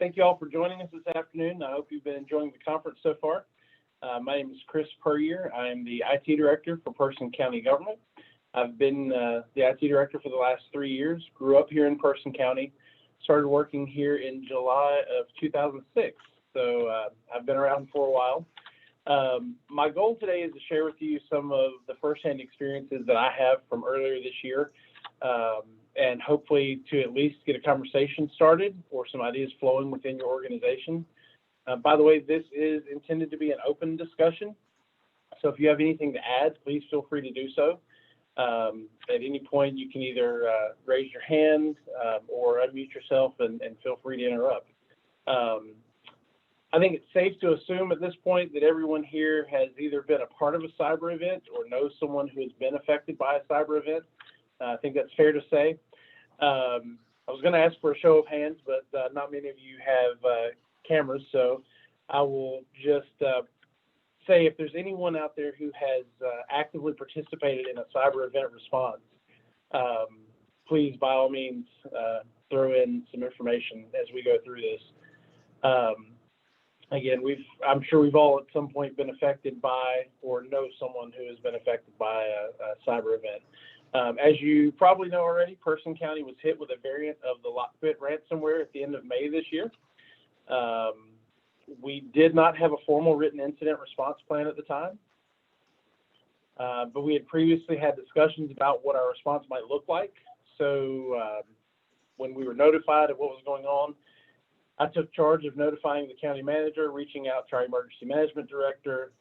Thank you all for joining us this afternoon. I hope you've been enjoying the conference so far. My name is Chris Puryear. I am the IT Director for Person County Government. I've been the IT Director for the last 3 years, grew up here in Person County, started working here in July of 2006. So I've been around for a while. My goal today is to share with you some of the firsthand experiences that I have from earlier this year, and hopefully to at least get a conversation started or some ideas flowing within your organization. By the way, this is intended to be an open discussion. So if you have anything to add, please feel free to do so. At any point, you can either raise your hand or unmute yourself and feel free to interrupt. I think it's safe to assume at this point that everyone here has either been a part of a cyber event or knows someone who has been affected by a cyber event. I think that's fair to say. I was going to ask for a show of hands, but not many of you have cameras, so I will just say if there's anyone out there who has actively participated in a cyber event response, please, by all means, throw in some information as we go through this. Again, I'm sure we've all at some point been affected by or know someone who has been affected by a cyber event. As you probably know already, Person County was hit with a variant of the Lockbit ransomware at the end of May this year. We did not have a formal written incident response plan at the time, but we had previously had discussions about what our response might look like. So when we were notified of what was going on, I took charge of notifying the county manager, reaching out to our emergency management director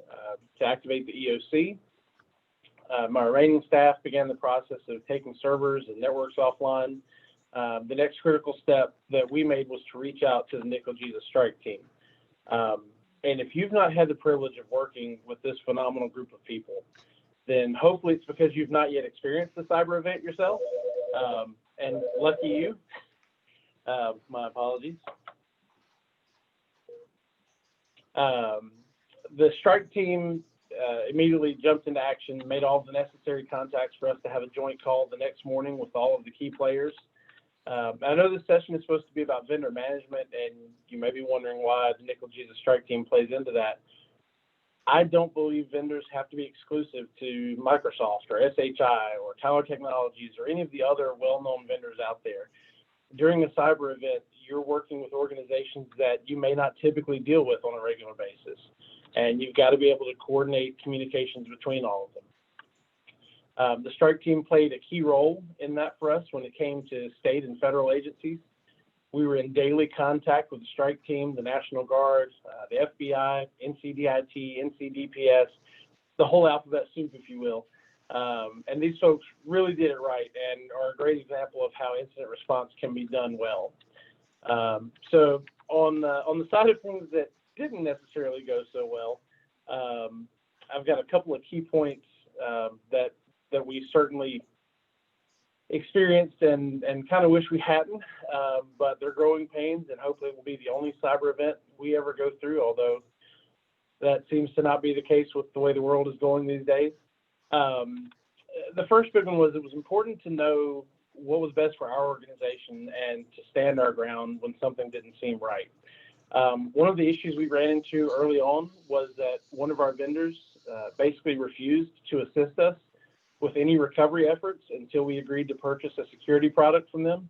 to activate the EOC. My remaining staff began the process of taking servers and networks offline. The next critical step that we made was to reach out to the NCLGISA strike team. And if you've not had the privilege of working with this phenomenal group of people, then hopefully it's because you've not yet experienced the cyber event yourself. And lucky you, my apologies. The strike team immediately jumped into action, made all the necessary contacts for us to have a joint call the next morning with all of the key players. I know this session is supposed to be about vendor management, and you may be wondering why the NCLGISA strike team plays into that. I don't believe vendors have to be exclusive to Microsoft or SHI or Tyler Technologies or any of the other well-known vendors out there. During a cyber event, you're working with organizations that you may not typically deal with on a regular basis, and you've got to be able to coordinate communications between all of them. The strike team played a key role in that for us when it came to state and federal agencies. We were in daily contact with the strike team, the National Guard, the FBI, NCDIT, NCDPS, the whole alphabet soup, if you will. And these folks really did it right and are a great example of how incident response can be done well. So on the side of things that didn't necessarily go so well, I've got a couple of key points that we certainly experienced and kind of wish we hadn't, but they're growing pains, and hopefully it will be the only cyber event we ever go through, although that seems to not be the case with the way the world is going these days. The first big one was it was important to know what was best for our organization and to stand our ground when something didn't seem right. One of the issues we ran into early on was that one of our vendors basically refused to assist us with any recovery efforts until we agreed to purchase a security product from them.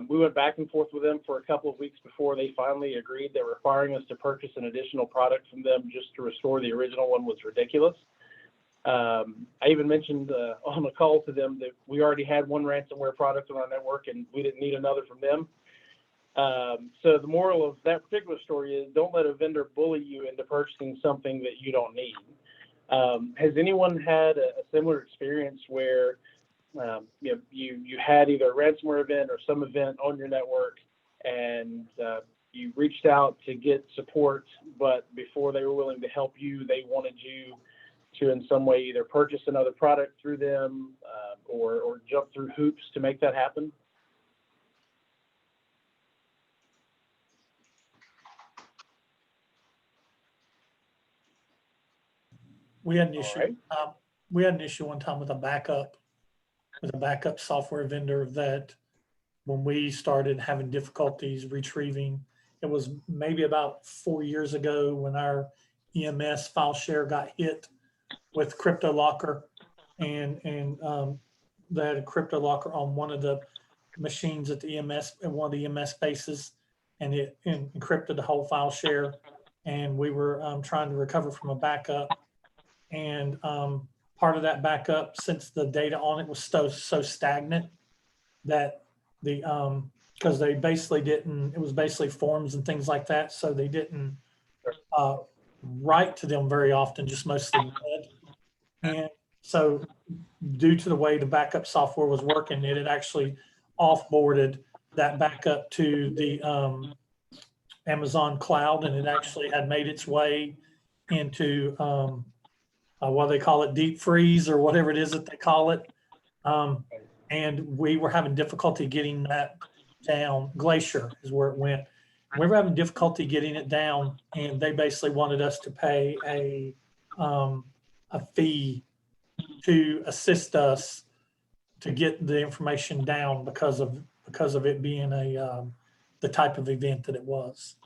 We went back and forth with them for a couple of weeks before they finally agreed that requiring us to purchase an additional product from them just to restore the original one was ridiculous. I even mentioned on the call to them that we already had one ransomware product on our network and we didn't need another from them. So the moral of that particular story is don't let a vendor bully you into purchasing something that you don't need. Has anyone had a similar experience where you had either a ransomware event or some event on your network and you reached out to get support, but before they were willing to help you, they wanted you to in some way either purchase another product through them or jump through hoops to make that happen? We had an issue. Right. We had an issue one time with a backup software vendor that when we started having difficulties retrieving. It was maybe about 4 years ago when our EMS file share got hit with crypto locker, and they had a crypto locker on one of the machines at the EMS, at one of the EMS bases, and it encrypted the whole file share. And we were trying to recover from a backup. And part of that backup, since the data on it was so stagnant, that because they basically didn't, it was basically forms and things like that, so they didn't write to them very often, just mostly read. And so due to the way the backup software was working, it had actually offboarded that backup to the Amazon cloud, and it actually had made its way into what they call it, deep freeze or whatever it is that they call it. And we were having difficulty getting that down. Glacier is where it went. We were having difficulty getting it down, and they basically wanted us to pay a fee to assist us to get the information down because of it being the type of event that it was.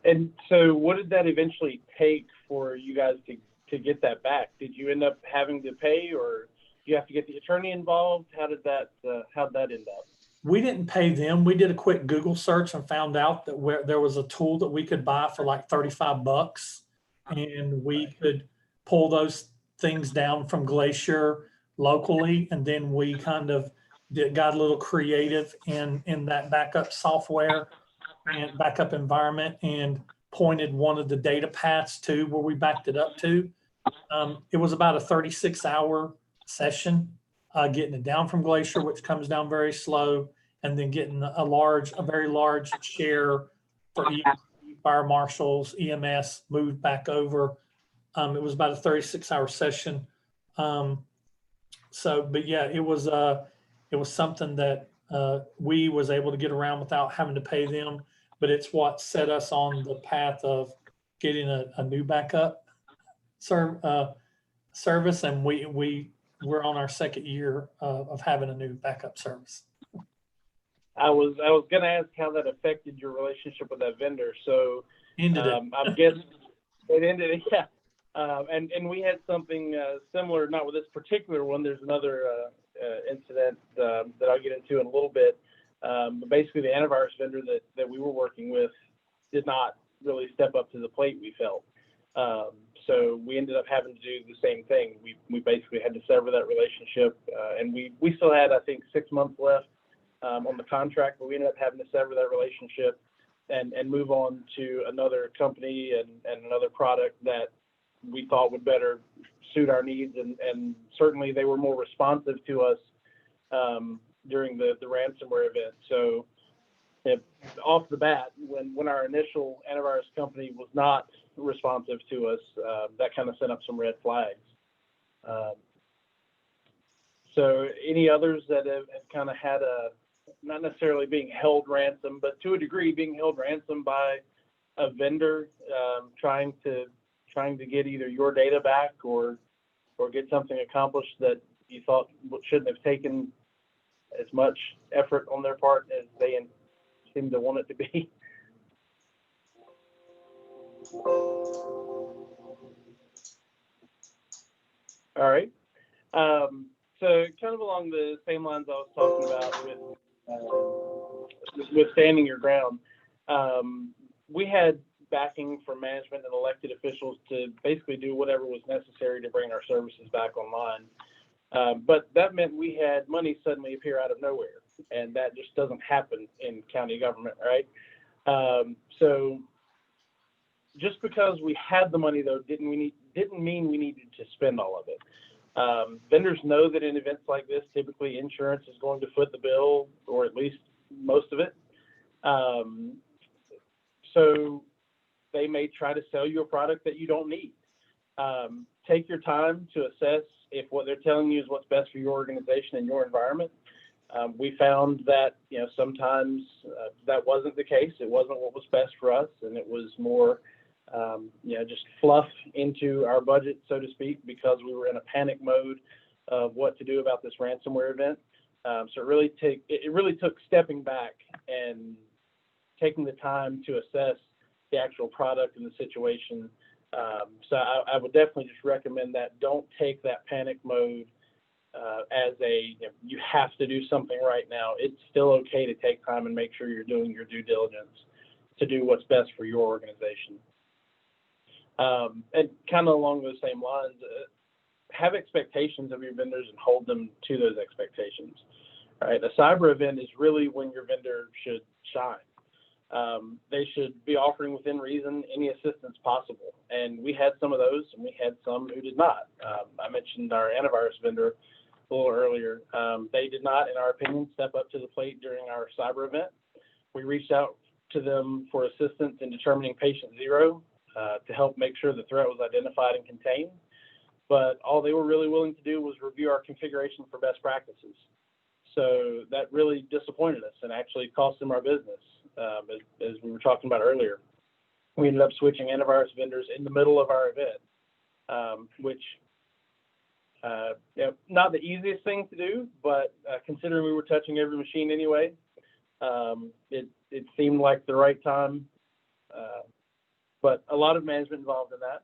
And so what did that eventually take for you guys to get that back? Did you end up having to pay, or do you have to get the attorney involved? How'd that end up? We didn't pay them. We did a quick Google search and found out that there was a tool that we could buy for like $35, and we could pull those things down from Glacier locally. And then we kind of got a little creative in that backup software and backup environment, and pointed one of the data paths to where we backed it up to. It was about a 36-hour session, getting it down from Glacier, which comes down very slow, and then getting a very large share for fire marshals, EMS, moved back over. It was about a 36-hour session. But yeah, it was something that we was able to get around without having to pay them, but it's what set us on the path of getting a new backup service, and we're on our second year of having a new backup service. I was going to ask how that affected your relationship with that vendor. So Ended it. I'm guessing it ended. Yeah. And we had something similar, not with this particular one. There's another incident that I'll get into in a little bit. But basically, the antivirus vendor that we were working with did not really step up to the plate, we felt. So we ended up having to do the same thing. We basically had to sever that relationship, and we still had, I think, 6 months left on the contract, but we ended up having to sever that relationship and move on to another company and another product that we thought would better suit our needs, and certainly they were more responsive to us during the ransomware event. So off the bat, when our initial antivirus company was not responsive to us, that kind of sent up some red flags. So any others that have kind of had not necessarily being held ransom, but to a degree being held ransom by a vendor, trying to get either your data back or get something accomplished that you thought shouldn't have taken as much effort on their part as they seem to want it to be? All right. So kind of along the same lines I was talking about with standing your ground, we had backing from management and elected officials to basically do whatever was necessary to bring our services back online. But that meant we had money suddenly appear out of nowhere, and that just doesn't happen in county government, right? So just because we had the money, though, didn't mean we needed to spend all of it. Vendors know that in events like this, typically insurance is going to foot the bill, or at least most of it. So they may try to sell you a product that you don't need. Take your time to assess if what they're telling you is what's best for your organization and your environment. We found that sometimes that wasn't the case. It wasn't what was best for us, and it was more just fluff into our budget, so to speak, because we were in a panic mode of what to do about this ransomware event. So it really took stepping back and taking the time to assess the actual product and the situation. So I would definitely just recommend that. Don't take that panic mode as you have to do something right now. It's still okay to take time and make sure you're doing your due diligence to do what's best for your organization. And kind of along those same lines, have expectations of your vendors and hold them to those expectations. Right? A cyber event is really when your vendor should shine. They should be offering within reason any assistance possible. And we had some of those, and we had some who did not. I mentioned our antivirus vendor a little earlier. They did not, in our opinion, step up to the plate during our cyber event. We reached out to them for assistance in determining patient zero to help make sure the threat was identified and contained. But all they were really willing to do was review our configuration for best practices. So that really disappointed us and actually cost them our business, as we were talking about earlier. We ended up switching antivirus vendors in the middle of our event, which, not the easiest thing to do, but considering we were touching every machine anyway, it seemed like the right time. But a lot of management involved in that.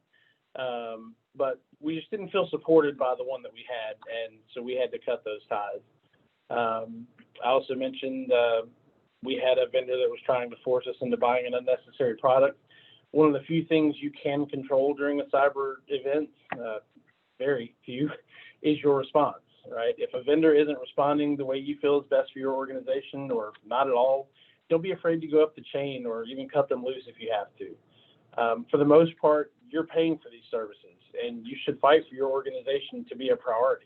But we just didn't feel supported by the one that we had, and so we had to cut those ties. I also mentioned we had a vendor that was trying to force us into buying an unnecessary product. One of the few things you can control during a cyber event, very few, is your response, right? If a vendor isn't responding the way you feel is best for your organization or not at all, don't be afraid to go up the chain or even cut them loose if you have to. For the most part, you're paying for these services, and you should fight for your organization to be a priority.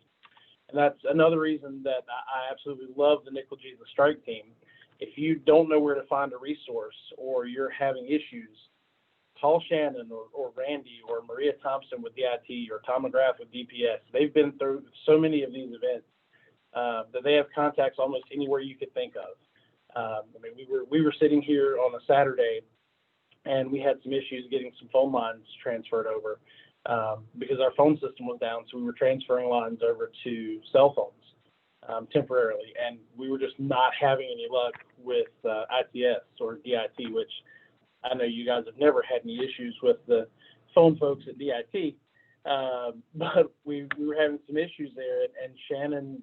And that's another reason that I absolutely love the NCLGISA strike team. If you don't know where to find a resource or you're having issues, call Shannon or Randy or Maria Thompson with DIT or Tom McGrath with DPS. They've been through so many of these events that they have contacts almost anywhere you could think of. We were sitting here on a Saturday, and we had some issues getting some phone lines transferred over. Because our phone system was down, so we were transferring lines over to cell phones temporarily, and we were just not having any luck with ITS or DIT, which I know you guys have never had any issues with the phone folks at DIT, but we were having some issues there, and Shannon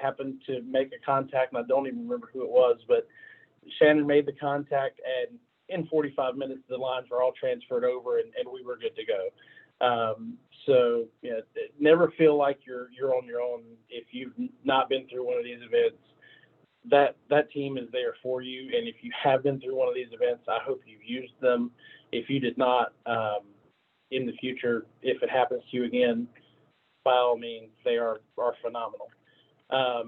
happened to make a contact, and I don't even remember who it was, but Shannon made the contact, and in 45 minutes the lines were all transferred over, and we were good to go. So never feel like you're on your own if you've not been through one of these events. That team is there for you, and if you have been through one of these events, I hope you've used them. If you did not, in the future, if it happens to you again, by all means, they are phenomenal. I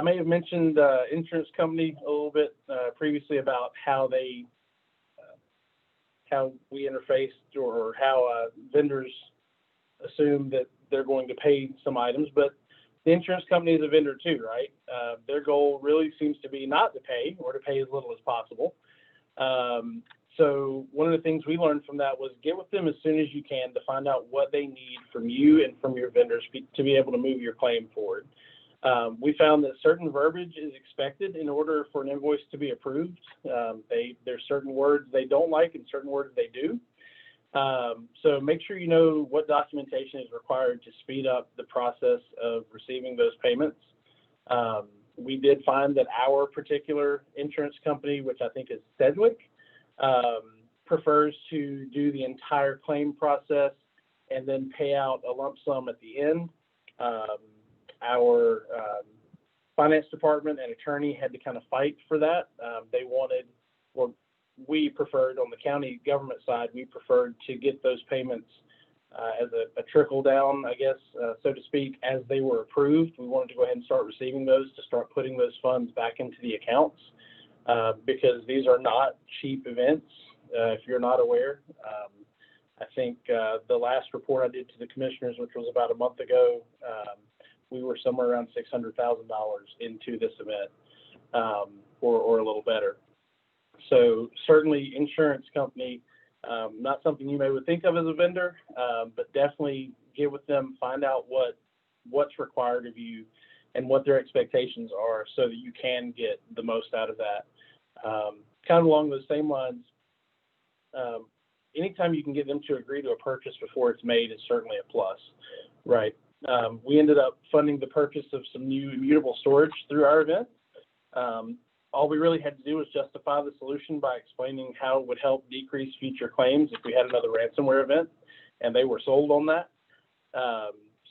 may have mentioned insurance company a little bit previously about how we interfaced or how vendors assume that they're going to pay some items, but the insurance company is a vendor too, right? Their goal really seems to be not to pay or to pay as little as possible. So one of the things we learned from that was get with them as soon as you can to find out what they need from you and from your vendors to be able to move your claim forward. We found that certain verbiage is expected in order for an invoice to be approved. There's certain words they don't like and certain words they do. So make sure you know what documentation is required to speed up the process of receiving those payments. We did find that our particular insurance company, which I think is Sedgwick, prefers to do the entire claim process and then pay out a lump sum at the end. Our finance department and attorney had to kind of fight for that. They wanted, or we preferred on the county government side, we preferred to get those payments as a trickle down, I guess, so to speak, as they were approved. We wanted to go ahead and start receiving those to start putting those funds back into the accounts because these are not cheap events, if you're not aware. I think the last report I did to the commissioners, which was about a month ago, we were somewhere around $600,000 into this event, or a little better. So certainly insurance company, not something you may would think of as a vendor, but definitely get with them, find out what's required of you, and what their expectations are so that you can get the most out of that. Kind of along those same lines, anytime you can get them to agree to a purchase before it's made is certainly a plus, right? We ended up funding the purchase of some new immutable storage through our event. All we really had to do was justify the solution by explaining how it would help decrease future claims if we had another ransomware event, and they were sold on that.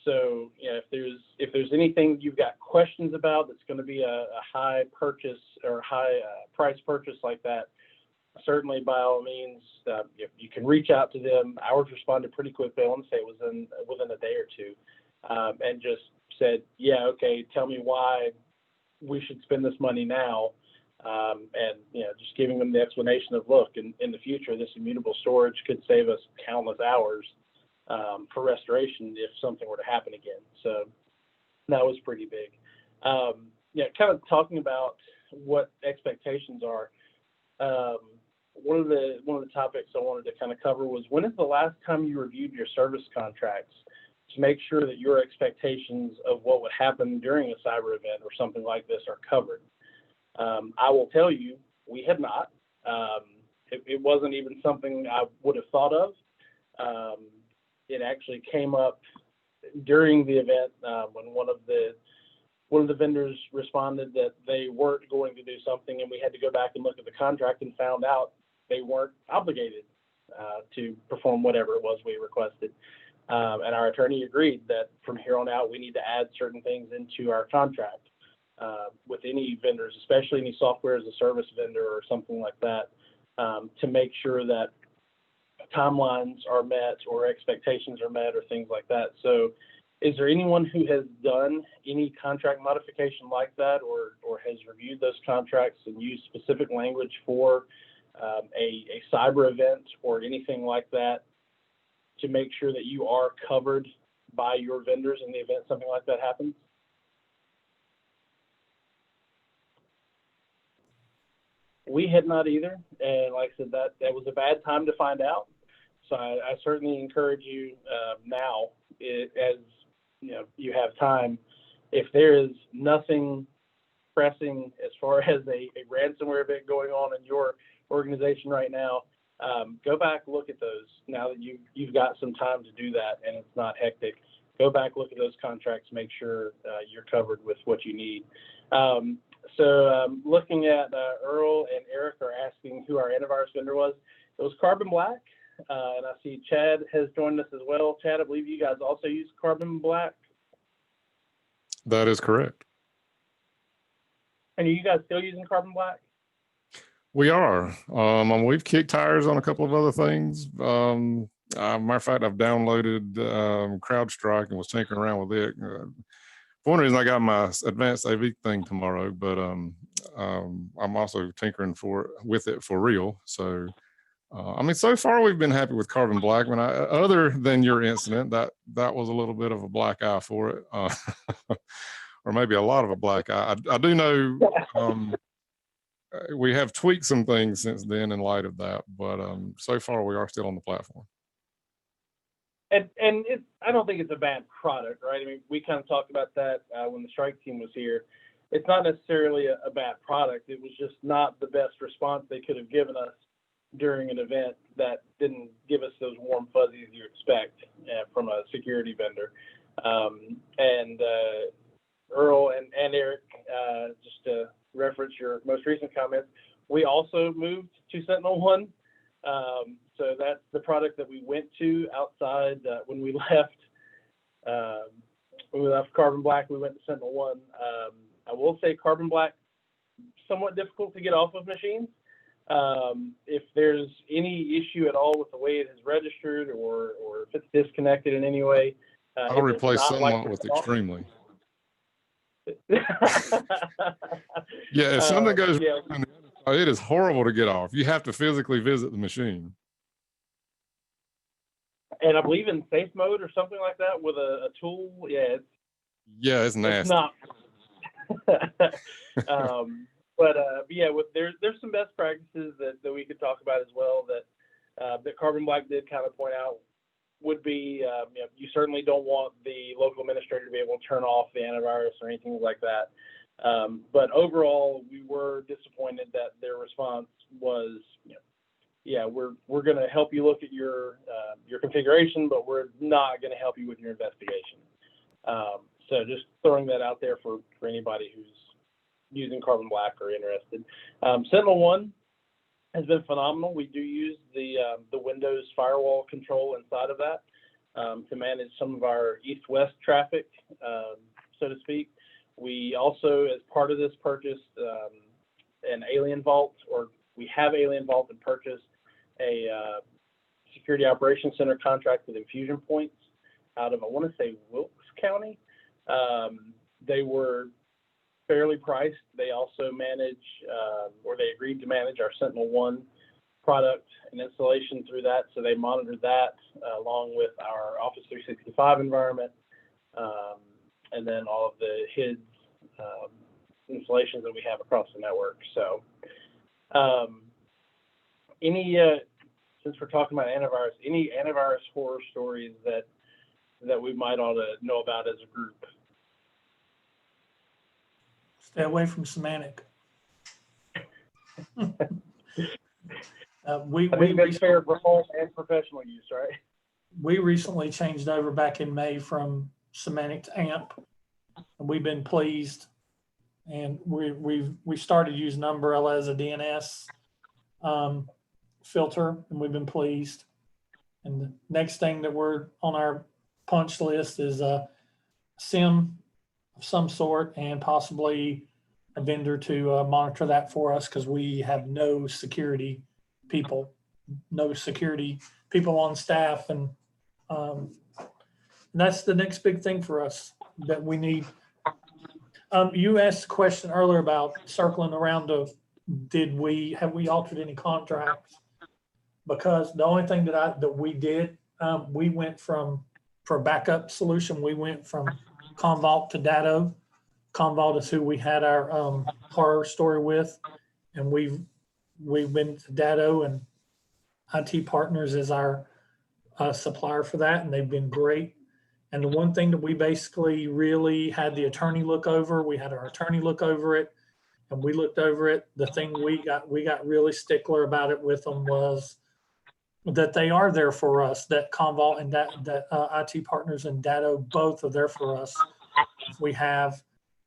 So, if there's anything you've got questions about that's going to be a high purchase or high price purchase like that, certainly by all means, you can reach out to them. Ours responded pretty quickly. I want to say it was within a day or two, and just said, yeah, okay, tell me why we should spend this money now. And just giving them the explanation of, look, in the future, this immutable storage could save us countless hours for restoration if something were to happen again. So that was pretty big. Kind of talking about what expectations are. One of the topics I wanted to kind of cover was, when is the last time you reviewed your service contracts to make sure that your expectations of what would happen during a cyber event or something like this are covered? I will tell you, we had not. It wasn't even something I would have thought of. It actually came up during the event when one of the vendors responded that they weren't going to do something, and we had to go back and look at the contract and found out they weren't obligated to perform whatever it was we requested. And our attorney agreed that from here on out, we need to add certain things into our contract with any vendors, especially any software as a service vendor or something like that, to make sure that timelines are met or expectations are met or things like that. So is there anyone who has done any contract modification like that or has reviewed those contracts and used specific language for a cyber event or anything like that to make sure that you are covered by your vendors in the event something like that happens? We had not either, and like I said, that was a bad time to find out. So I certainly encourage you now, as you have time, if there is nothing pressing as far as a ransomware event going on in your organization right now, go back, look at those now that you've got some time to do that and it's not hectic. Go back, look at those contracts, make sure you're covered with what you need. So looking at Earl and Eric are asking who our antivirus vendor was. It was Carbon Black, and I see Chad has joined us as well. Chad, I believe you guys also use Carbon Black. That is correct. And are you guys still using Carbon Black? We are. We've kicked tires on a couple of other things. Matter of fact, I've downloaded CrowdStrike and was tinkering around with it. For one reason, I got my advanced AV thing tomorrow, but I'm also tinkering with it for real. So, so far we've been happy with Carbon Black. Other than your incident, that was a little bit of a black eye for it, or maybe a lot of a black eye. I do know we have tweaked some things since then in light of that, but so far we are still on the platform. And I don't think it's a bad product, right? I mean, we kind of talked about that when the strike team was here. It's not necessarily a bad product. It was just not the best response they could have given us during an event that didn't give us those warm fuzzies you expect from a security vendor. And Earl and Eric, just to reference your most recent comments, we also moved to SentinelOne. So that's the product that we went to outside when we left. When we left Carbon Black, we went to SentinelOne. I will say Carbon Black, somewhat difficult to get off of machines. If there's any issue at all with the way it is registered or if it's disconnected in any way, I'll replace somewhat with extremely. Yeah, if something goes wrong, it is horrible to get off. You have to physically visit the machine. And I believe in safe mode or something like that with a tool. Yeah, it's nasty. It's not. But there's some best practices that we could talk about as well that Carbon Black did kind of point out would be, you certainly don't want the local administrator to be able to turn off the antivirus or anything like that. But overall, we were disappointed that their response was, yeah, we're going to help you look at your configuration, but we're not going to help you with your investigation. So just throwing that out there for anybody who's using Carbon Black or interested. SentinelOne has been phenomenal. We do use the Windows firewall control inside of that to manage some of our east-west traffic, so to speak. We also, as part of this, purchased an Alien Vault, or we have Alien Vault and purchased a Security Operations Center contract with Infusion Points out of, I want to say, Wilkes County. They were fairly priced. They also manage, or they agreed to manage our SentinelOne product and installation through that. So they monitored that along with our Office 365 environment, and then all of the HIDS installations that we have across the network. So since we're talking about antivirus, any antivirus horror stories that we might ought to know about as a group? Stay away from Symantec. I think that's fair for home and professional use, right? We recently changed over back in May from Symantec to AMP, and we've been pleased. And we started using Umbrella as a DNS filter, and we've been pleased. And the next thing that we're on our punch list is a SIM of some sort, and possibly a vendor to monitor that for us, because we have no security people on staff, and that's the next big thing for us that we need. You asked a question earlier about circling around of have we altered any contracts? Because the only thing that we did, we went for a backup solution, we went from Commvault to Datto. Commvault is who we had our horror story with, and we've been to Datto, and IT Partners is our supplier for that, and they've been great. And the one thing that we basically really had the attorney look over, we had our attorney look over it, and we looked over it. The thing we got really stickler about it with them was that they are there for us, that Commvault and that IT Partners and Datto both are there for us if we have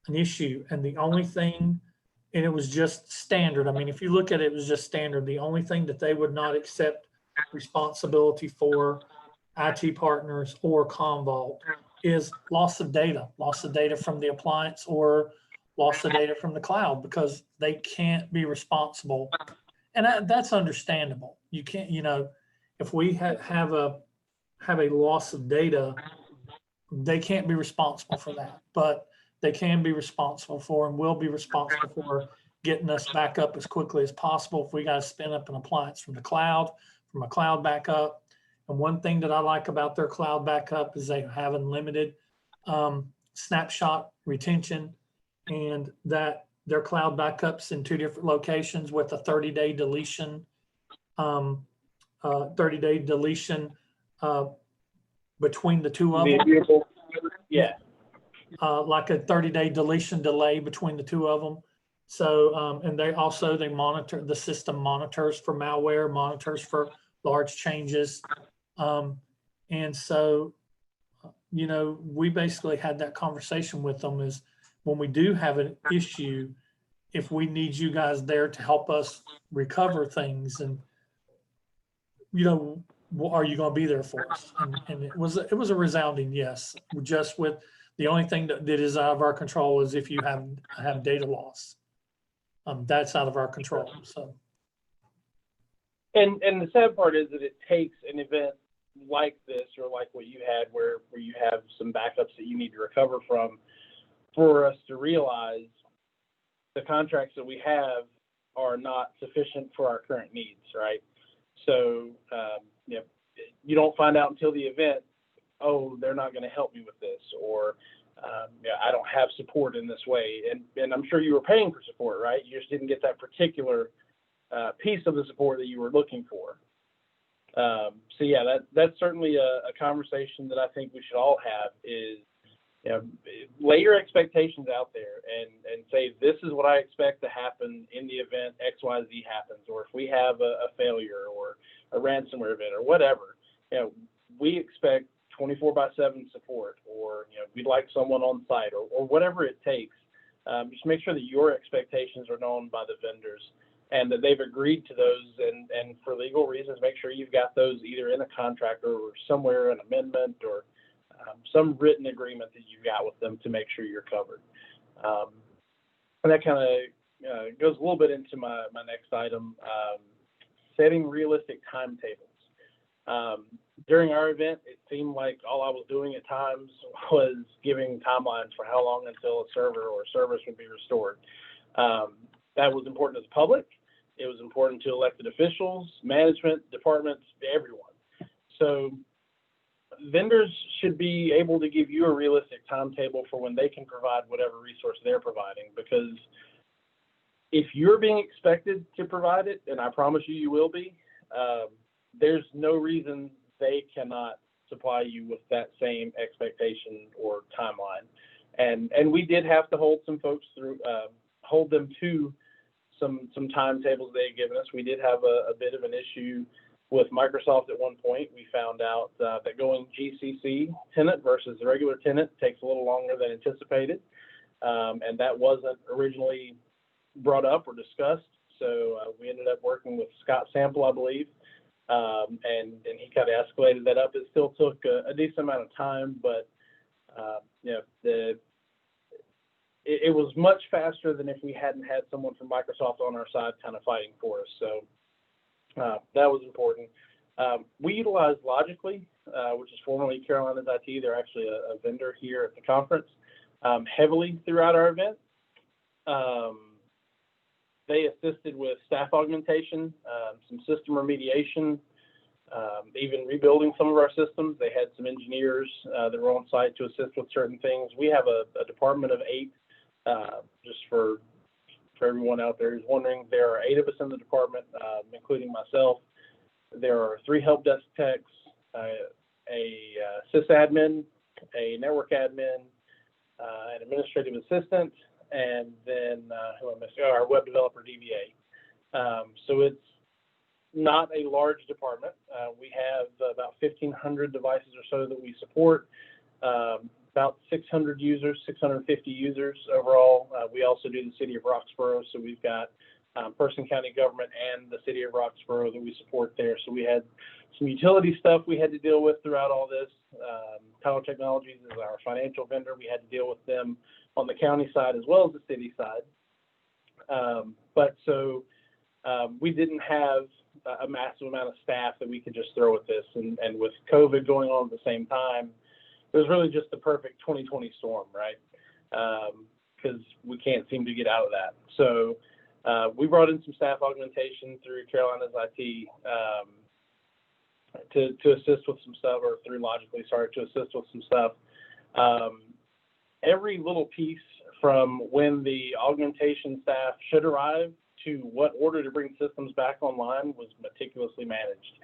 an issue. And the only thing, and it was just standard. I mean, if you look at it, it was just standard. The only thing that they would not accept responsibility for, IT Partners or Commvault, is loss of data from the appliance or loss of data from the cloud, because they can't be responsible. And that's understandable. You can't, if we have a loss of data, they can't be responsible for that, but they can be responsible for, and will be responsible for, getting us back up as quickly as possible if we got to spin up an appliance from a cloud backup. And one thing that I like about their cloud backup is they have unlimited snapshot retention, and that their cloud backups in 2 different locations with a 30-day deletion, between the two of them. Yeah. Like a 30-day deletion delay between the two of them. So, and they monitor, the system monitors for malware, monitors for large changes. And so, we basically had that conversation with them, is when we do have an issue, if we need you guys there to help us recover things, and, are you going to be there for us? And it was a resounding yes. Just with the only thing that is out of our control is if you have data loss. That's out of our control. So. And the sad part is that it takes an event like this, or like what you had, where you have some backups that you need to recover from, for us to realize the contracts that we have are not sufficient for our current needs, right? So, you don't find out until the event, oh, they're not going to help me with this, or I don't have support in this way. And I'm sure you were paying for support, right? You just didn't get that particular piece of the support that you were looking for. So yeah, that's certainly a conversation that I think we should all have is, lay your expectations out there and say, this is what I expect to happen in the event XYZ happens, or if we have a failure or a ransomware event or whatever, we expect 24/7 support, or, we'd like someone on site or whatever it takes. Just make sure that your expectations are known by the vendors and that they've agreed to those, and for legal reasons, make sure you've got those either in a contract or somewhere, an amendment or some written agreement that you've got with them to make sure you're covered. And that kind of goes a little bit into my next item, setting realistic timetables. During our event, it seemed like all I was doing at times was giving timelines for how long until a server or service would be restored. That was important to the public. It was important to elected officials, management, departments, everyone. So vendors should be able to give you a realistic timetable for when they can provide whatever resource they're providing, because if you're being expected to provide it, and I promise you will be, there's no reason they cannot supply you with that same expectation or timeline. And we did have to hold some folks through, hold them to some timetables they had given us. We did have a bit of an issue with Microsoft at one point. We found out that going GCC tenant versus the regular tenant takes a little longer than anticipated. And that wasn't originally brought up or discussed. So we ended up working with Scott Sample, I believe. And he kind of escalated that up. It still took a decent amount of time, but it was much faster than if we hadn't had someone from Microsoft on our side kind of fighting for us. So that was important. We utilized Logically, which is formerly Carolina's IT. They're actually a vendor here at the conference, heavily throughout our event. They assisted with staff augmentation, some system remediation, even rebuilding some of our systems. They had some engineers that were on site to assist with certain things. We have a department of 8, just for everyone out there who's wondering. There are 8 of us in the department, including myself. There are 3 help desk techs, a sysadmin, a network admin, an administrative assistant, and then who am I missing? Our web developer DBA. So it's not a large department. We have about 1,500 devices or so that we support, about 600 users, 650 users overall. We also do the city of Roxborough, so we've got Person County government and the city of Roxborough that we support there. So we had some utility stuff we had to deal with throughout all this. Tyler Technologies is our financial vendor. We had to deal with them on the county side as well as the city side. We didn't have a massive amount of staff that we could just throw at this. And with COVID going on at the same time, it was really just the perfect 2020 storm, right? Because we can't seem to get out of that. So we brought in some staff augmentation through Carolina's IT to assist with some stuff, or through Logically, sorry, to assist with some stuff. Every little piece from when the augmentation staff should arrive to what order to bring systems back online was meticulously managed.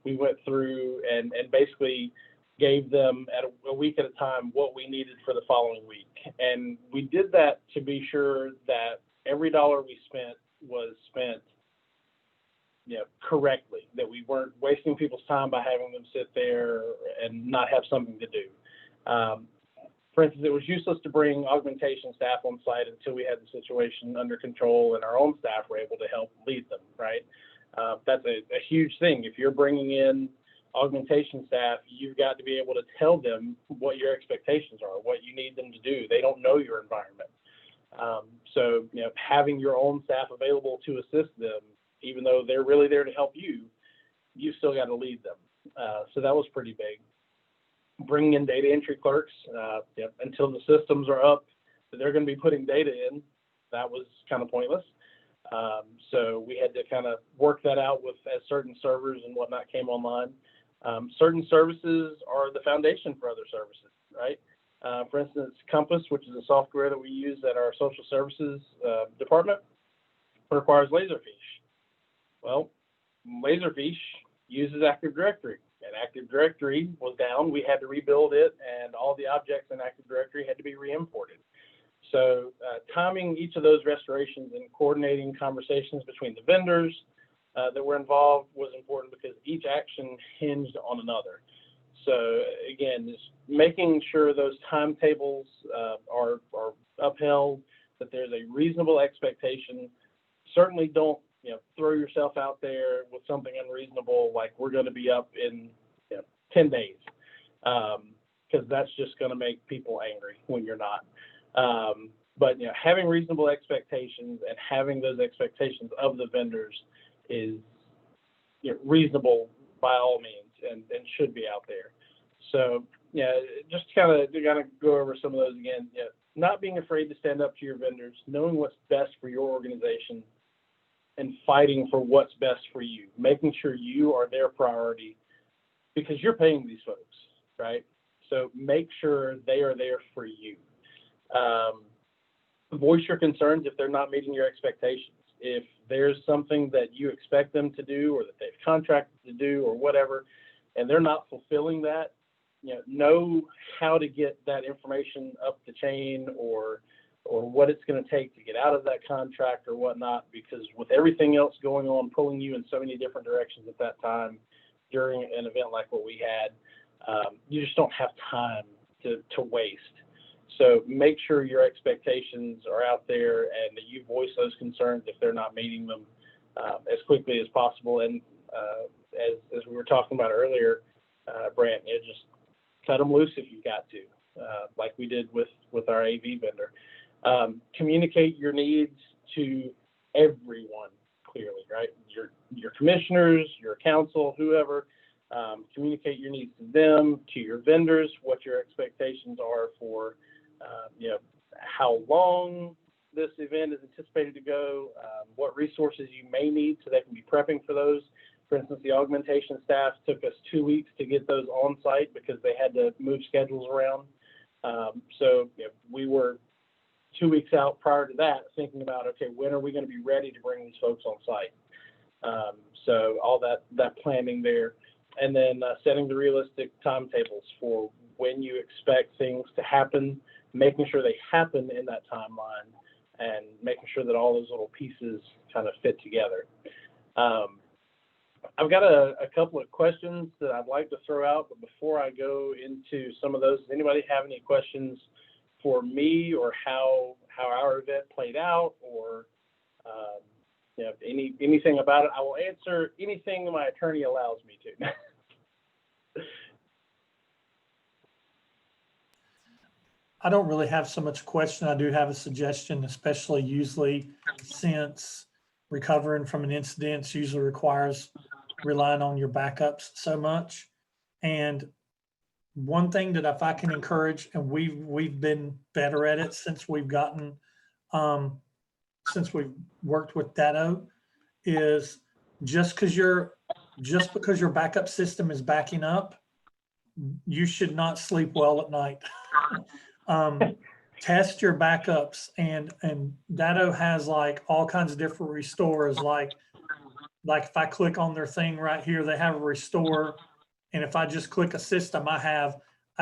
We went through and basically gave them at a week at a time what we needed for the following week. And we did that to be sure that every dollar we spent was spent correctly, that we weren't wasting people's time by having them sit there and not have something to do. For instance, it was useless to bring augmentation staff on site until we had the situation under control and our own staff were able to help lead them, right? That's a huge thing. If you're bringing in augmentation staff, you've got to be able to tell them what your expectations are, what you need them to do. They don't know your environment. So having your own staff available to assist them, even though they're really there to help you, you still got to lead them. So that was pretty big. Bringing in data entry clerks until the systems are up that they're going to be putting data in, that was kind of pointless. So we had to kind of work that out as certain servers and whatnot came online. Certain services are the foundation for other services, right? For instance, Compass, which is a software that we use at our social services department, requires Laserfiche. Well, Laserfiche, uses Active Directory, and Active Directory was down. We had to rebuild it, and all the objects in Active Directory had to be re-imported. So timing each of those restorations and coordinating conversations between the vendors that were involved was important, because each action hinged on another. So again, just making sure those timetables are upheld, that there's a reasonable expectation. Certainly don't throw yourself out there with something unreasonable, like we're going to be up in 10 days, because that's just going to make people angry when you're not. But having reasonable expectations and having those expectations of the vendors is reasonable by all means, and should be out there. So just kind of go over some of those again. Not being afraid to stand up to your vendors, knowing what's best for your organization, and fighting for what's best for you, making sure you are their priority, because you're paying these folks, right? So make sure they are there for you. Voice your concerns if they're not meeting your expectations. If there's something that you expect them to do, or that they've contracted to do, or whatever, and they're not fulfilling that, know how to get that information up the chain, or what it's going to take to get out of that contract or whatnot, because with everything else going on, pulling you in so many different directions at that time during an event like what we had, you just don't have time to waste. So make sure your expectations are out there, and that you voice those concerns if they're not meeting them as quickly as possible. And as we were talking about earlier, Brant, just cut them loose if you've got to, like we did with our AV vendor. Communicate your needs to everyone clearly, right? Your commissioners, your council, whoever. Communicate your needs to them, to your vendors, what your expectations are for, how long this event is anticipated to go, what resources you may need so they can be prepping for those. For instance, the augmentation staff took us 2 weeks to get those on site because they had to move schedules around. So we were 2 weeks out prior to that, thinking about, okay, when are we going to be ready to bring these folks on site? So all that planning there, and then setting the realistic timetables for when you expect things to happen, making sure they happen in that timeline, and making sure that all those little pieces kind of fit together. I've got a couple of questions that I'd like to throw out, but before I go into some of those, does anybody have any questions for me, or how our event played out, or anything about it? I will answer anything my attorney allows me to. I don't really have so much question. I do have a suggestion, especially usually since recovering from an incident usually requires relying on your backups so much. And one thing that if I can encourage, and we've been better at it since we've gotten, since we've worked with Datto, is just because your backup system is backing up, you should not sleep well at night. Test your backups, and Datto has like all kinds of different restores. Like if I click on their thing right here, they have a restore. And if I just click a system, I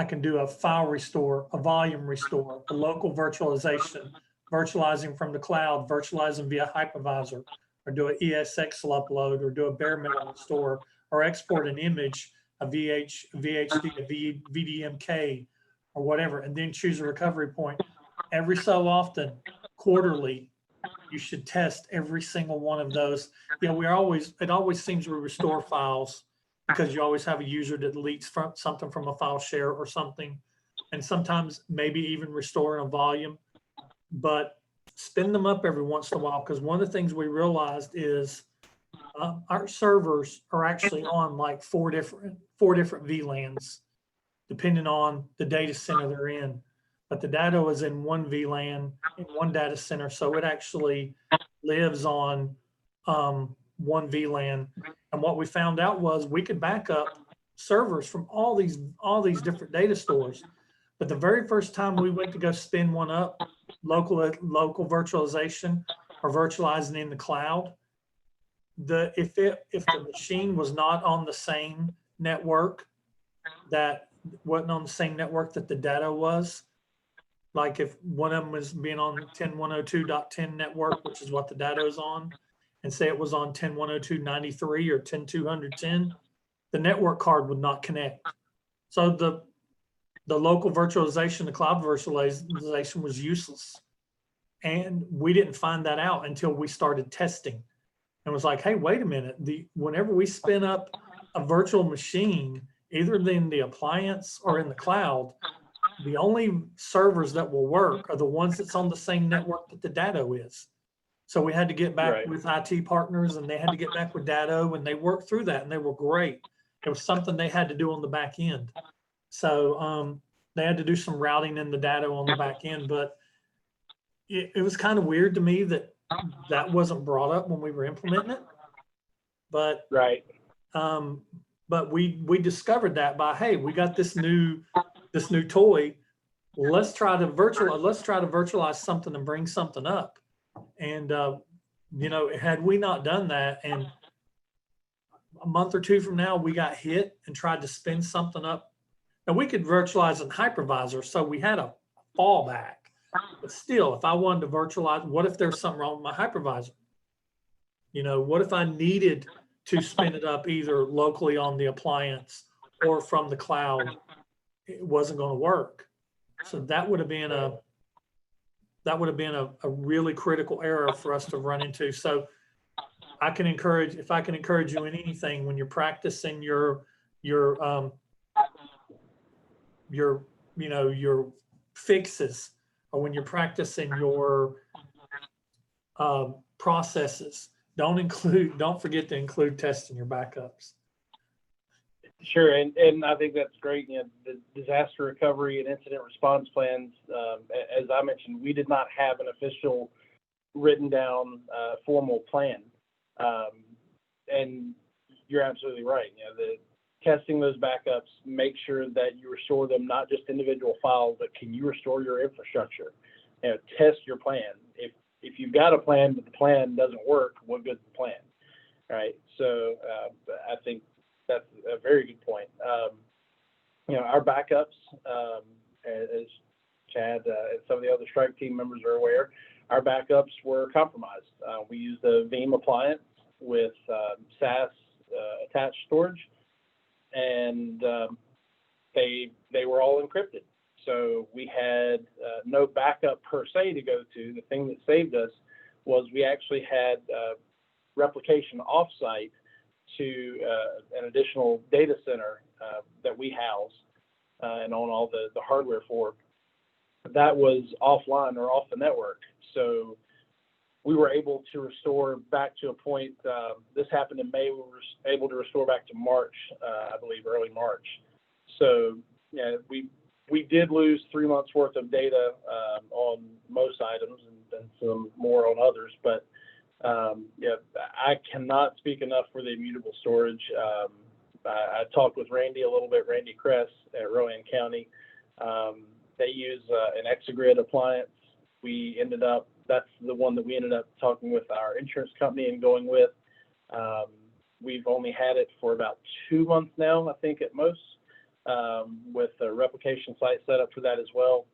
can do a file restore, a volume restore, a local virtualization, virtualizing from the cloud, virtualizing via hypervisor, or do an ESXL upload, or do a bare metal restore, or export an image, a VHD, a VDMK, or whatever, and then choose a recovery point. Every so often, quarterly, you should test every single one of those. It always seems we restore files because you always have a user that deletes something from a file share or something, and sometimes maybe even restoring a volume, but spin them up every once in a while, because one of the things we realized is our servers are actually on like four different VLANs, depending on the data center they're in. But the data is in one VLAN in one data center, so it actually lives on one VLAN. And what we found out was we could back up servers from all these different data stores. But the very first time we went to go spin one up, local virtualization or virtualizing in the cloud, if the machine was not on the same network, that wasn't on the same network that the data was, like if one of them was being on 10.102.10 network, which is what the data is on, and say it was on 10.102.93 or 10.210, the network card would not connect. So the local virtualization, the cloud virtualization was useless. And we didn't find that out until we started testing and was like, hey, wait a minute. Whenever we spin up a virtual machine, either in the appliance or in the cloud, the only servers that will work are the ones that's on the same network that the data is. So we had to get back with IT partners, and they had to get back with Datto, and they worked through that, and they were great. It was something they had to do on the back end. So they had to do some routing in the Datto on the back end, but it was kind of weird to me that wasn't brought up when we were implementing it. But but we discovered that by, hey, we got this new toy. Let's try to virtualize something and bring something up. And you know, had we not done that, and a month or two from now we got hit and tried to spin something up, and we could virtualize in hypervisor, so we had a fallback. But still, if I wanted to virtualize, what if there's something wrong with my hypervisor? You know, what if I needed to spin it up either locally on the appliance or from the cloud? It wasn't going to work. So that would have been a really critical error for us to run into. So if I can encourage you in anything, when you're practicing your fixes, or when you're practicing your processes, don't forget to include testing your backups. Sure, and I think that's great. You know, the disaster recovery and incident response plans, as I mentioned, we did not have an official written down formal plan. And you're absolutely right. You know, testing those backups, make sure that you restore them, not just individual files, but can you restore your infrastructure? You know, test your plan. If you've got a plan but the plan doesn't work, what good's the plan, right? So I think that's a very good point. You know, our backups, as Chad and some of the other strike team members are aware, our backups were compromised. We used a Veeam appliance with SAS attached storage, and they were all encrypted. So we had no backup per se to go to. The thing that saved us was we actually had replication offsite to an additional data center that we house and own all the hardware for. That was offline or off the network. So we were able to restore back to a point. This happened in May. We were able to restore back to March, I believe, early March. So yeah, we did lose 3 months worth of data on most items and some more on others. But yeah, I cannot speak enough for the immutable storage. I talked with Randy a little bit, Randy Kress at Rowan County. They use an Exagrid appliance. That's the one that we ended up talking with our insurance company and going with. We've only had it for about 2 months now, I think at most, with a replication site set up for that as well.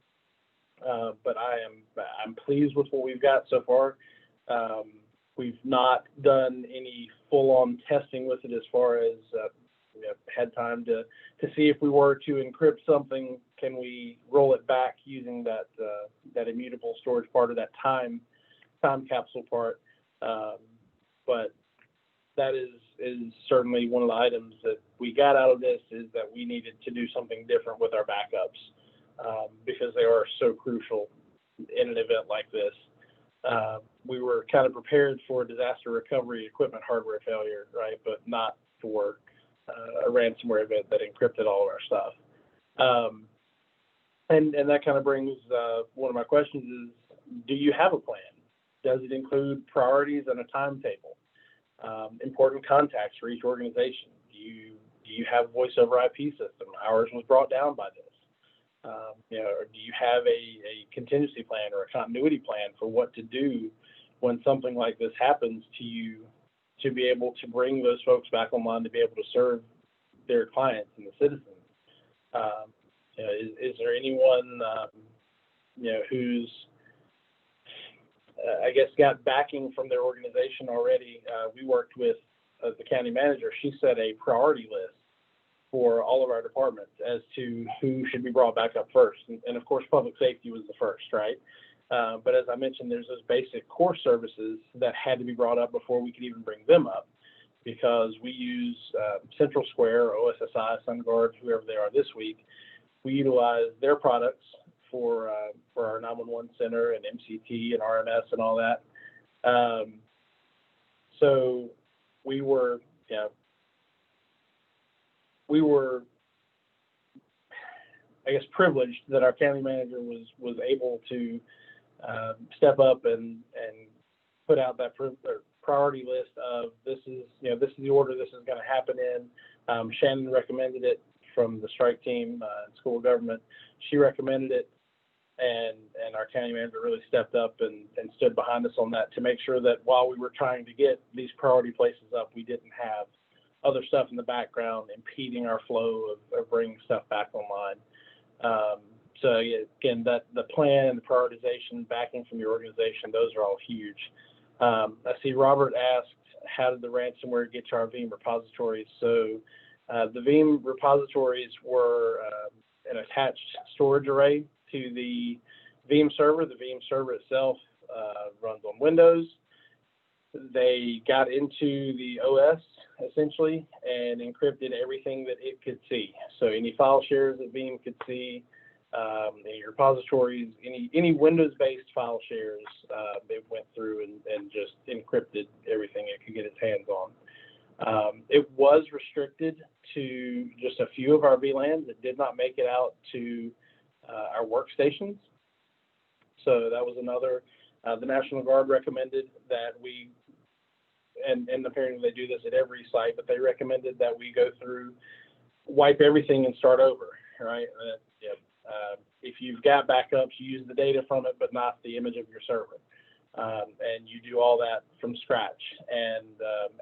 But I'm pleased with what we've got so far. We've not done any full-on testing with it as far as had time to see if we were to encrypt something, can we roll it back using that immutable storage part, or that time capsule part. But that is certainly one of the items that we got out of this, is that we needed to do something different with our backups because they are so crucial in an event like this. We were kind of prepared for a disaster recovery equipment hardware failure, right? But not for a ransomware event that encrypted all of our stuff. And that kind of brings one of my questions is, do you have a plan? Does it include priorities and a timetable? Important contacts for each organization? Do you have voice over IP system? Ours was brought down by this. Or do you have a contingency plan or a continuity plan for what to do when something like this happens to you to be able to bring those folks back online to be able to serve their clients and the citizens. Is there anyone, who's, I guess, got backing from their organization already? We worked with the county manager. She set a priority list for all of our departments as to who should be brought back up first. And of course, public safety was the first, right? But as I mentioned, there's those basic core services that had to be brought up before we could even bring them up, because we use Central Square, OSSI, SunGuard, whoever they are this week. We utilize their products for our 911 center and MCT and RMS and all that. So we were I guess privileged that our county manager was able to step up and put out that priority list of this is the order this is going to happen in. Shannon recommended it from the strike team in school government. She recommended it, and our county manager really stepped up and stood behind us on that to make sure that while we were trying to get these priority places up, we didn't have other stuff in the background impeding our flow of bringing stuff back online. So yeah, again, that the plan and the prioritization, backing from your organization, those are all huge. I see Robert asked, how did the ransomware get to our Veeam repositories? So the Veeam repositories were an attached storage array to the Veeam server. The Veeam server itself runs on Windows. They got into the OS essentially and encrypted everything that it could see. So any file shares that Veeam could see, any repositories, any Windows-based file shares, it went through and just encrypted everything it could get its hands on. It was restricted to just a few of our VLANs. It did not make it out to our workstations. So that was another. The National Guard recommended that we, and apparently they do this at every site, but they recommended that we go through, wipe everything and start over, right? If you've got backups, you use the data from it, but not the image of your server. And you do all that from scratch. And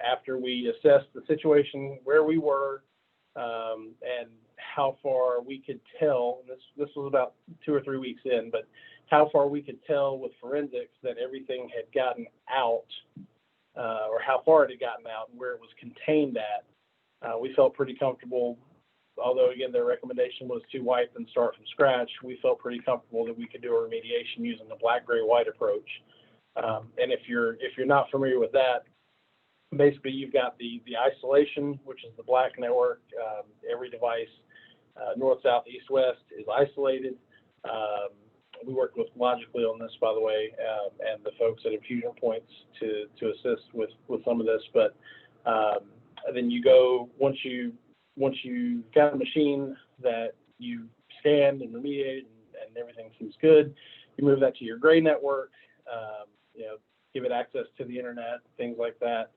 after we assessed the situation where we were and how far we could tell, this was about 2 or 3 weeks in, but how far we could tell with forensics that everything had gotten out, or how far it had gotten out and where it was contained at, we felt pretty comfortable. Although again, their recommendation was to wipe and start from scratch, we felt pretty comfortable that we could do a remediation using the black, gray, white approach. And if you're not familiar with that, basically you've got the isolation, which is the black network. Every device, north, south, east, west, is isolated. We worked with Logically on this, by the way, and the folks at Infusion Points to assist with some of this. But then you go, once you've got a machine that you scanned and remediated and everything seems good, you move that to your gray network, give it access to the internet, things like that,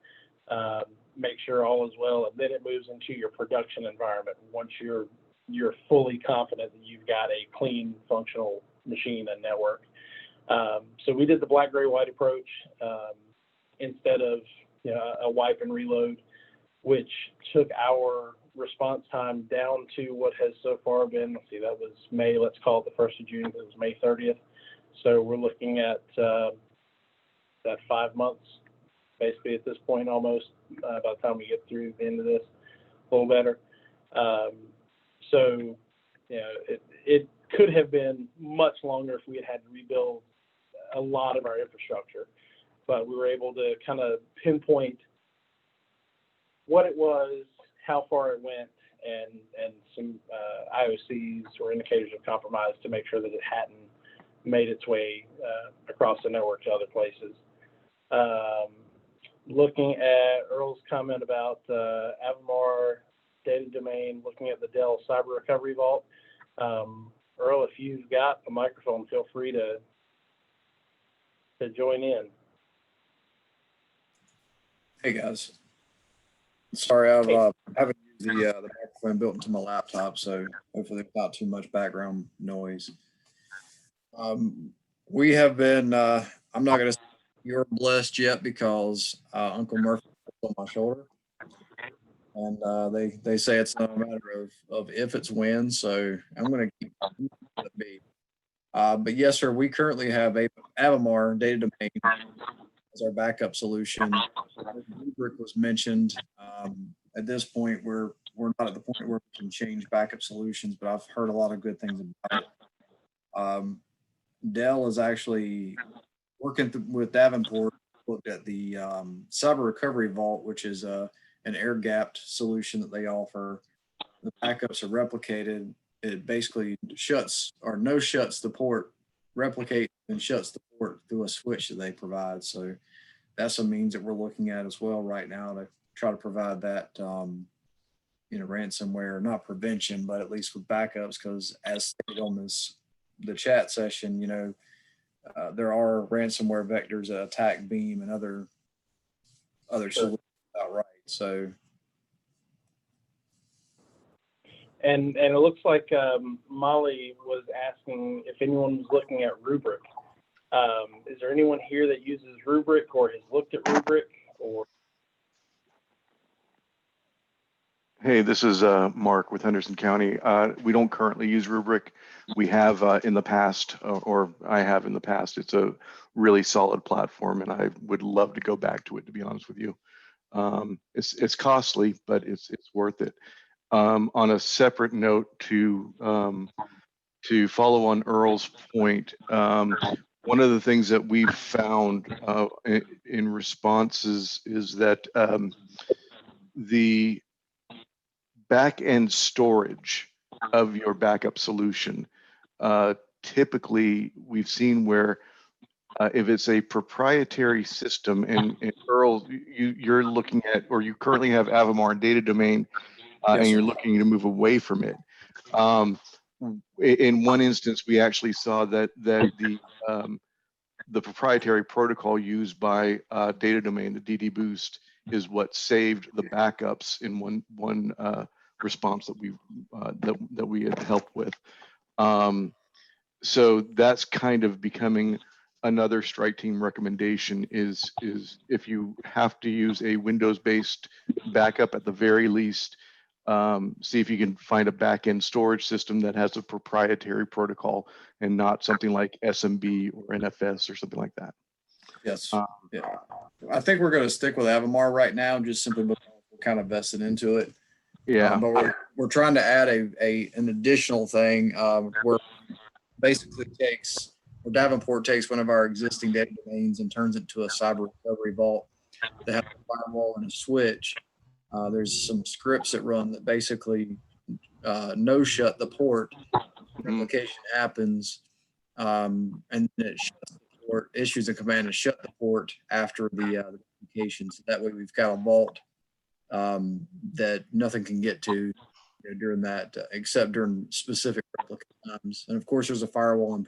make sure all is well, and then it moves into your production environment once you're fully confident that you've got a clean, functional machine and network. So we did the black, gray, white approach instead of a wipe and reload, which took our response time down to what has so far been, that was May, let's call it the 1st of June, it was May 30th. So we're looking at that 5 months, basically at this point almost, by the time we get through the end of this, a little better. So, it could have been much longer if we had to rebuild a lot of our infrastructure, but we were able to kind of pinpoint what it was, how far it went, and some IOCs or indicators of compromise to make sure that it hadn't made its way across the network to other places. Looking at Earl's comment about Avamar data domain, looking at the Dell Cyber Recovery Vault. Earl, if you've got a microphone, feel free to join in. Hey guys, sorry, I haven't used the microphone built into my laptop, so hopefully there's not too much background noise. We have been, I'm not going to say you're blessed yet because Uncle Murphy on my shoulder. And they say it's not a matter of if, it's when. So I'm going to keep it be. But yes, sir, we currently have Avamar data domain as our backup solution. Rubric was mentioned. At this point, we're not at the point where we can change backup solutions, but I've heard a lot of good things about it. Dell is actually working with Davenport, looked at the Cyber Recovery Vault, which is an air-gapped solution that they offer. The backups are replicated. It basically shuts the port, replicates and shuts the port through a switch that they provide. So that's a means that we're looking at as well right now to try to provide that, ransomware, not prevention, but at least with backups, because as stated on the chat session, there are ransomware vectors that attack Veeam and other solutions outright. So. And it looks like Molly was asking if anyone was looking at Rubric. Is there anyone here that uses Rubric or has looked at Rubric? Or Hey, this is Mark with Henderson County. We don't currently use Rubric. We have in the past, or I have in the past. It's a really solid platform, and I would love to go back to it, to be honest with you. It's costly, but it's worth it. On a separate note, to follow on Earl's point, one of the things that we've found in responses is that the back-end storage of your backup solution, typically we've seen where if it's a proprietary system, and Earl, you're looking at, or you currently have Avamar and data domain, Yes, and you're looking to move away from it. In one instance, we actually saw that the proprietary protocol used by data domain, the DD Boost, is what saved the backups in one response that we had helped with. So that's kind of becoming another strike team recommendation is if you have to use a Windows-based backup, at the very least, see if you can find a back-end storage system that has a proprietary protocol and not something like SMB or NFS or something like that. Yes. Yeah. I think we're going to stick with Avamar right now, just simply because we're kind of vested into it. Yeah. But we're trying to add an additional thing where basically Davenport takes one of our existing data domains and turns it to a cyber recovery vault that has a firewall and a switch. There's some scripts that run that basically no shut the port. Replication happens, and then it shuts the port, issues a command to shut the port after the replication. So that way we've got a vault that nothing can get to during that, except during specific replica times. And of course, there's a firewall and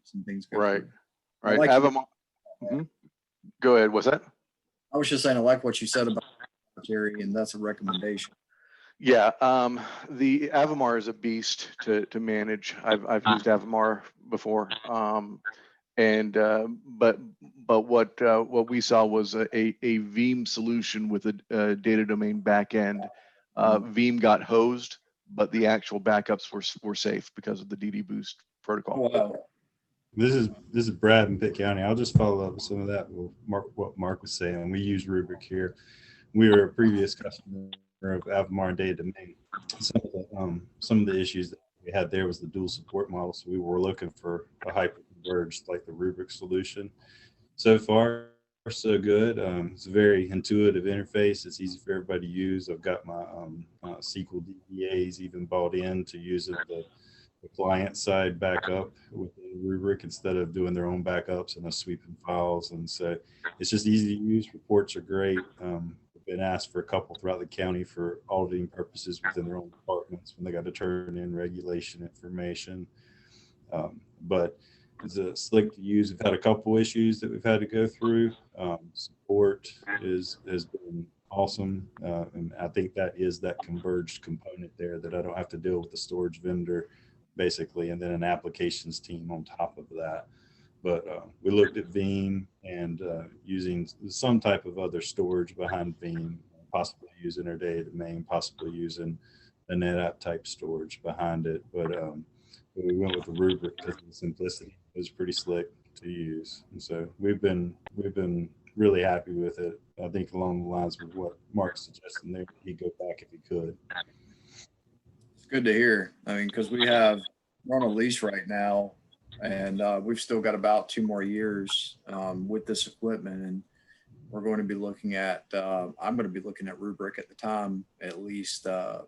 some things. Right. Right. Like Avamar. Go ahead. What's that? I was just saying, I like what you said about Terry, and that's a recommendation. Yeah, the Avamar is a beast to manage. I've used Avamar before, but what we saw was a Veeam solution with a data domain backend. Veeam got hosed, but the actual backups were safe because of the DD Boost protocol. Oh, wow. This is Brad in Pitt County. I'll just follow up with some of that. What Mark was saying. We use Rubric here. We were a previous customer of Avamar and data domain. Some of the issues that we had there was the dual support model. So we were looking for a hyper-converged like the Rubric solution. So far, so good. It's a very intuitive interface. It's easy for everybody to use. I've got my SQL DBAs even bought in to using the client side backup within Rubric instead of doing their own backups and sweeping files. And so it's just easy to use. Reports are great. Been asked for a couple throughout the county for auditing purposes within their own departments when they got to turn in regulation information. But it's a slick to use. We've had a couple issues that we've had to go through. Support has been awesome. And I think that is that converged component there that I don't have to deal with the storage vendor basically, and then an applications team on top of that. But we looked at Veeam and using some type of other storage behind Veeam, possibly using our data domain, possibly using a NetApp type storage behind it. But we went with the Rubric because of the simplicity. It was pretty slick to use, and so we've been really happy with it. I think along the lines of what Mark's suggesting there, he'd go back if he could. It's good to hear. I mean, because we're on a lease right now, and we've still got about 2 more years with this equipment, and we're going to be looking at. I'm going to be looking at Rubric at the time, at least to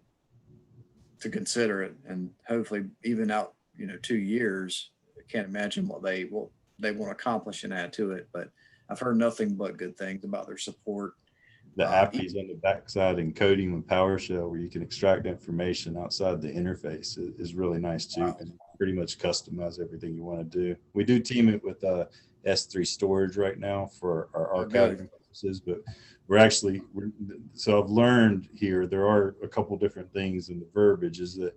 consider it, and hopefully even out 2 years. I can't imagine what they want to accomplish and add to it, but I've heard nothing but good things about their support. The APIs on the backside encoding with PowerShell, where you can extract information outside the interface, is really nice too. Wow. And pretty much customize everything you want to do. We do team it with S3 storage right now for our archiving purposes, but so I've learned here there are a couple different things in the verbiage. Is that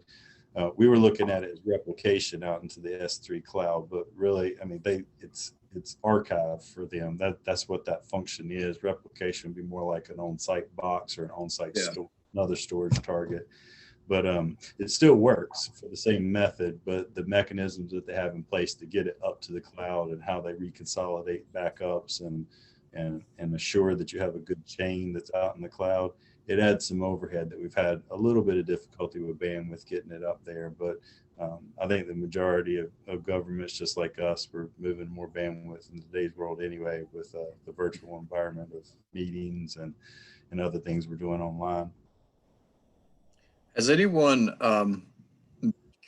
we were looking at it as replication out into the S3 cloud, but really, I mean, it's archive for them. That's what that function is. Replication would be more like an on-site box or an on-site another storage target. But it still works for the same method, but the mechanisms that they have in place to get it up to the cloud and how they reconsolidate backups and assure that you have a good chain that's out in the cloud, it adds some overhead that we've had a little bit of difficulty with bandwidth getting it up there. But I think the majority of governments, just like us, we're moving more bandwidth in today's world anyway with the virtual environment of meetings and other things we're doing online. Has anyone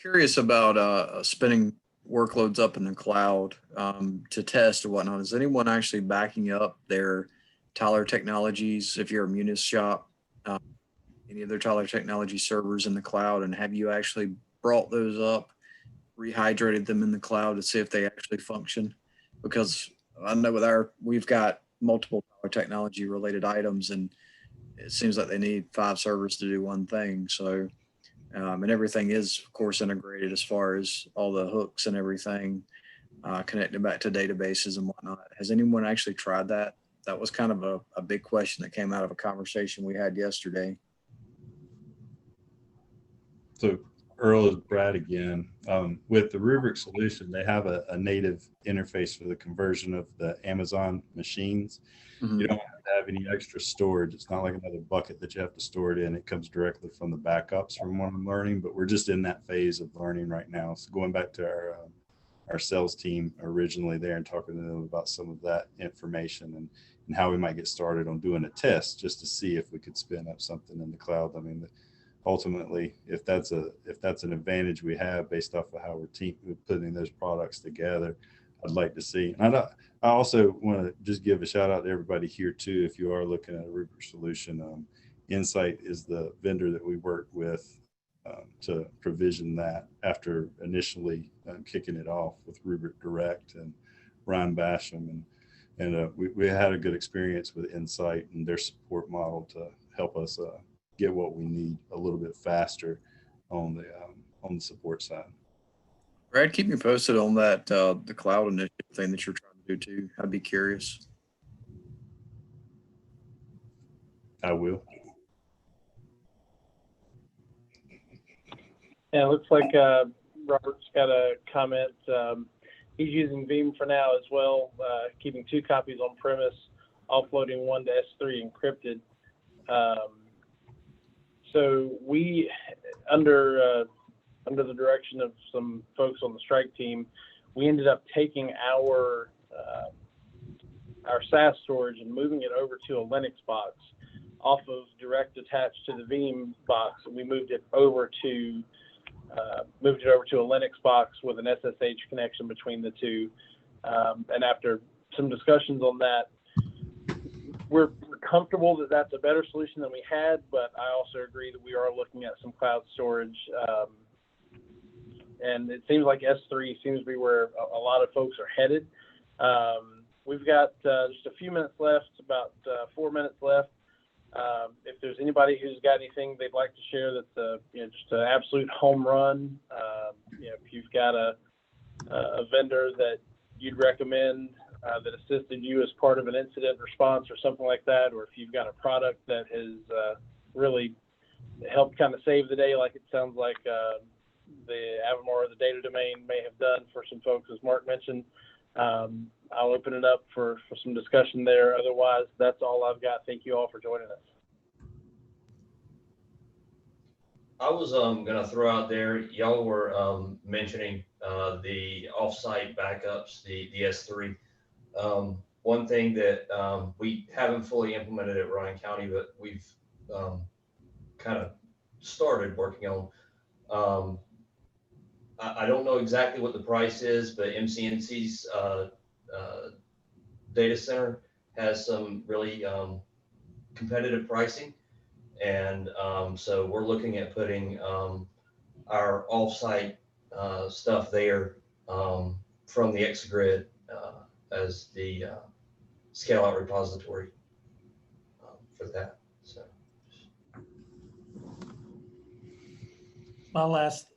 curious about spinning workloads up in the cloud to test or whatnot? Is anyone actually backing up their Tyler Technologies, if you're a Munis shop, any of their Tyler Technology servers in the cloud? And have you actually brought those up, rehydrated them in the cloud to see if they actually function? Because I know we've got multiple Tyler Technology related items, and it seems like they need 5 servers to do one thing. So, and everything is, of course, integrated as far as all the hooks and everything connected back to databases and whatnot. Has anyone actually tried that? That was kind of a big question that came out of a conversation we had yesterday. So Earl is Brad again. With the Rubric solution, they have a native interface for the conversion of the Amazon machines. Mm-hmm. You don't have to have any extra storage. It's not like another bucket that you have to store it in. It comes directly from the backups from what I'm learning, but we're just in that phase of learning right now. So going back to our sales team originally there and talking to them about some of that information and how we might get started on doing a test just to see if we could spin up something in the cloud. I mean, ultimately, if that's an advantage we have based off of how we're putting those products together, I'd like to see. And I also want to just give a shout out to everybody here too. If you are looking at a Rubric solution, Insight is the vendor that we work with to provision that after initially kicking it off with Rubric Direct and Ryan Basham. And we had a good experience with Insight and their support model to help us get what we need a little bit faster on the support side. Brad, keep me posted on that, the cloud initiative thing that you're trying to do too. I'd be curious. I will. Yeah, it looks like Robert's got a comment. He's using Veeam for now as well, keeping 2 copies on premise, offloading 1 to S3 encrypted. So we, under the direction of some folks on the strike team, we ended up taking our SAS storage and moving it over to a Linux box off of direct attached to the Veeam box. We moved it over to a Linux box with an SSH connection between the two. And after some discussions on that, we're comfortable that that's a better solution than we had, but I also agree that we are looking at some cloud storage. And it seems like S3 seems to be where a lot of folks are headed. We've got just a few minutes left, about 4 minutes left. If there's anybody who's got anything they'd like to share that's just an absolute home run, if you've got a vendor that you'd recommend that assisted you as part of an incident response or something like that, or if you've got a product that has really helped kind of save the day, like it sounds like the Avamar or the data domain may have done for some folks, as Mark mentioned. I'll open it up for some discussion there. Otherwise, that's all I've got. Thank you all for joining us. I was gonna throw out there, y'all were mentioning the offsite backups, the S3. One thing that we haven't fully implemented at Ryan County, but we've kind of started working on. I don't know exactly what the price is, but MCNC's data center has some really competitive pricing. And so we're looking at putting our offsite stuff there from the Exagrid as the scale out repository for that. So My last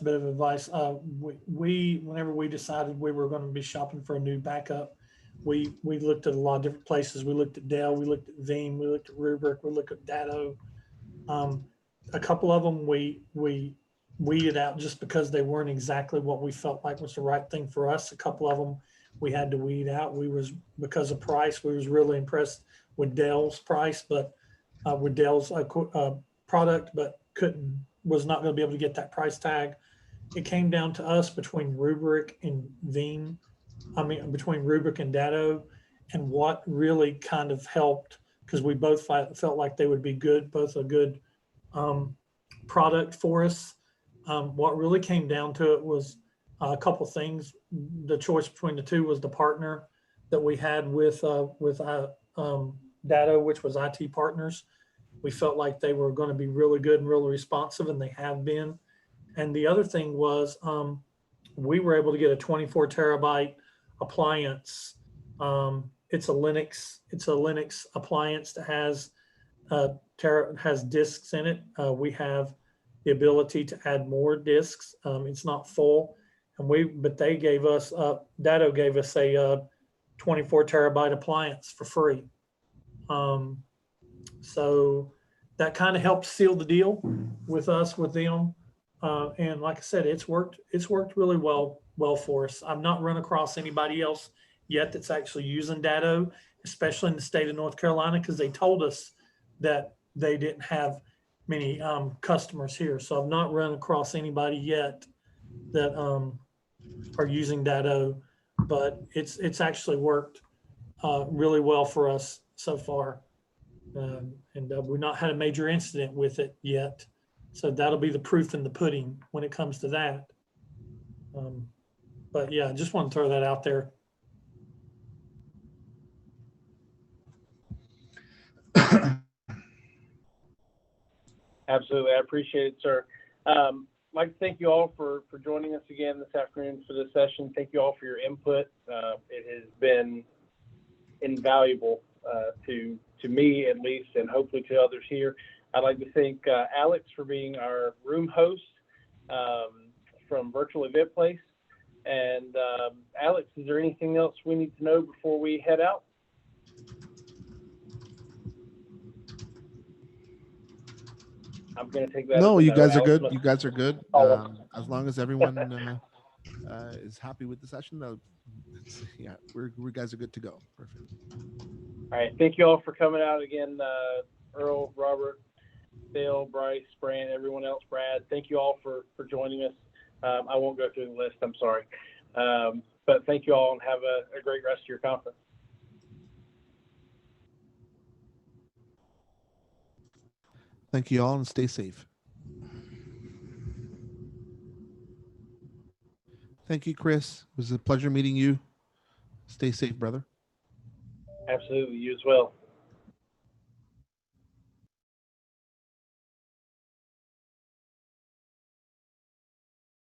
bit of advice, whenever we decided we were going to be shopping for a new backup, we looked at a lot of different places. We looked at Dell, we looked at Veeam, we looked at Rubrik, we looked at Datto. A couple of them we weeded out just because they weren't exactly what we felt like was the right thing for us. A couple of them we had to weed out. Because of price, we was really impressed with Dell's price, but with Dell's product, but was not going to be able to get that price tag. It came down to us between Rubrik and Veeam. Between Rubrik and Datto, and what really kind of helped, because we both felt like they would be both a good product for us. What really came down to it was a couple things. The choice between the two was the partner that we had with Datto, which was IT Partners. We felt like they were going to be really good and really responsive, and they have been. And the other thing was we were able to get a 24 terabyte appliance. It's a Linux appliance that has disks in it. We have the ability to add more disks. It's not full, but they gave us Datto gave us a 24 terabyte appliance for free. So that kind of helped seal the deal with us with them. And like I said, it's worked really well for us. I've not run across anybody else yet that's actually using Datto, especially in the state of North Carolina, because they told us that they didn't have many customers here. So I've not run across anybody yet that are using Datto, but it's actually worked really well for us so far. And we've not had a major incident with it yet. So that'll be the proof in the pudding when it comes to that. But yeah, I just want to throw that out there. Absolutely. I appreciate it, sir. I'd like to thank you all for joining us again this afternoon for this session. Thank you all for your input. It has been invaluable to me, at least, and hopefully to others here. I'd like to thank Alex for being our room host from Virtual Event Place. And Alex, is there anything else we need to know before we head out? I'm going to take that. No, you guys are Alex good. You guys are good. As long as everyone is happy with the session, yeah, we guys are good to go. Perfect. All right. Thank you all for coming out again. Earl, Robert, Dale, Bryce, Brant, everyone else, Brad. Thank you all for joining us. I won't go through the list. I'm sorry. But thank you all and have a great rest of your conference. Thank you all and stay safe. Thank you, Chris. It was a pleasure meeting you. Stay safe, brother. Absolutely. You as well.